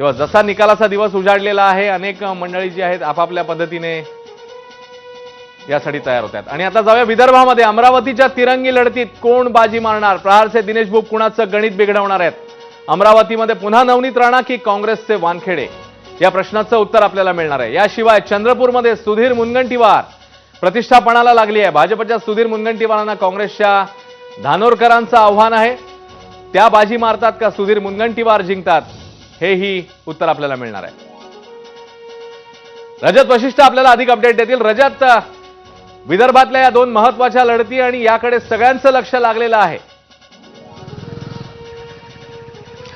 तेव्हा जसा निकालाचा दिवस उजाडलेला आहे, अनेक मंडळी जी आहेत आपापल्या पद्धतीने यासाठी तयार होतात। आणि आता जाऊया विदर्भामध्ये। अमरावतीच्या तिरंगी लढतीत कोण बाजी मारणार? प्रहारचे दिनेश बुक कुणाचं गणित बिघडवणार आहेत? अमरावतीमध्ये पुन्हा नवनीत राणा की काँग्रेसचे वानखेडे, या प्रश्नाचं उत्तर आपल्याला मिळणार आहे। याशिवाय चंद्रपूरमध्ये सुधीर मुनगंटीवार प्रतिष्ठापणाला लागली आहे। भाजपच्या सुधीर मुनगंटीवारांना काँग्रेसच्या धानोरकरांचं आव्हान आहे। त्या बाजी मारतात का सुधीर मुनगंटीवार जिंकतात, हेही उत्तर आपल्याला मिळणार आहे। रजत वशिष्ठ आपल्याला अधिक अपडेट देतील। रजत, विदर्भातल्या या दोन महत्त्वाच्या लढती आणि याकडे सगळ्यांचं लक्ष लागलेलं आहे।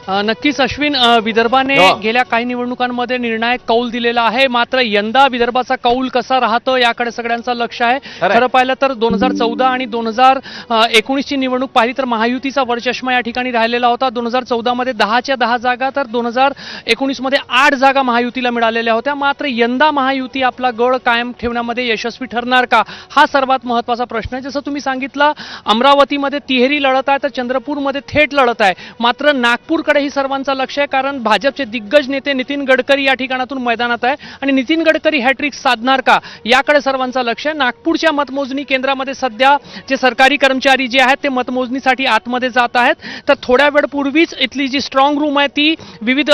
नक्कीच अश्विन, विदर्भाने गेल्या काही निवडणुकांमध्ये निर्णायक कौल दिलेला आहे, मात्र यंदा विदर्भाचा कौल कसा राहतो याकडे सगळ्यांचं लक्ष आहे। खरं पाहिलं तर 2014 आणि 2019 ची निवडणूक पाहिली तर महायुतीचा वरचष्मा या ठिकाणी राहिलेला होता। 2014 मध्ये 10च्या 10 जागा तर 2019 मध्ये 8 जागा महायुतीला मिळालेल्या होत्या। मात्र यंदा महायुती आपला गड कायम ठेवण्यामध्ये यशस्वी ठरणार का, हा सर्वात महत्त्वाचा प्रश्न आहे। जसं तुम्ही सांगितलं, अमरावतीमध्ये तिहेरी लढत आहे तर चंद्रपूरमध्ये थेट लढत आहे। मात्र नागपूरकडे ही सर्वांचं लक्ष आहे, कारण भाजपचे दिग्गज नेते नितीन गडकरी या ठिकाणातून मैदानात आहे आणि नितीन गडकरी हॅट्रिक साधणार का, याकडे सर्वांचं लक्ष आहे। नागपूरच्या मतमोजणी केंद्रामध्ये सध्या जे सरकारी कर्मचारी जे आहेत ते मतमोजणीसाठी आतमध्ये जात आहेत। तर थोड्या वेळ पूर्वीच इथली जी स्ट्रॉंग रूम आहे ती विविध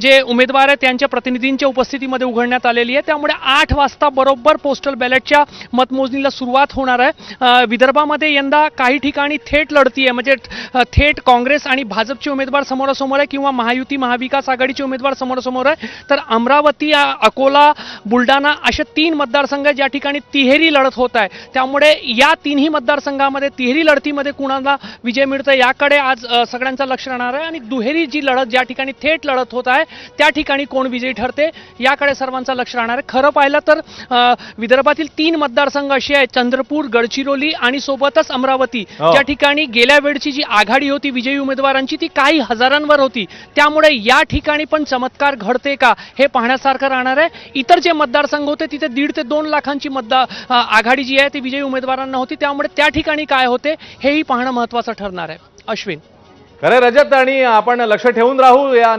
जे उमेदवार आहेत त्यांच्या प्रतिनिधींच्या उपस्थितीमध्ये उघडण्यात आलेली आहे। त्यामुळे 8 वाजता बरोबर पोस्टल बॅलेटच्या मतमोजणीला सुरुवात होणार आहे। विदर्भामध्ये यंदा काही ठिकाणी थेट लढती आहे, म्हणजे थेट काँग्रेस आणि भाजपचे उमेदवार समोरासमोर आहे किंवा महायुती महाविकास आघाडीचे उमेदवार समोरासमोर आहे। तर अमरावती, अकोला, बुलढाणा अशा 3 मतदारसंघ ज्या ठिकाणी तिहेरी लढत होत आहे, त्यामुळे या तिन्ही मतदारसंघामध्ये तिहेरी लढतीमध्ये कुणाला विजय मिळतो याकडे आज सगळ्यांचं लक्ष राहणार आहे। आणि दुहेरी जी लढत ज्या ठिकाणी थेट लढत होत आहे त्या ठिकाणी कोण विजयी ठरते याकडे सर्वांचं लक्ष राहणार आहे। खरं पाहिलं तर विदर्भातील 3 मतदारसंघ असे आहेत, चंद्रपूर, गडचिरोली आणि सोबतच अमरावती, ज्या ठिकाणी गेल्या वेळची जी आघाडी होती विजयी उमेदवारांची ती काही हजारांवर होती। त्यामुळे या ठिकाणी पण चमत्कार घडते का हे पाहण्यासारखं राहणार आहे। इतर जे मतदारसंघ होते तिथे 1.5 ते 2 लाखांची आघाडी जी आहे ती विजयी उमेदवारांना होती, त्यामुळे त्या ठिकाणी काय होते हेही पाहणं महत्त्वाचं ठरणार आहे। अश्विन, खरे रजत, आणि आपण लक्ष ठेवून राहू या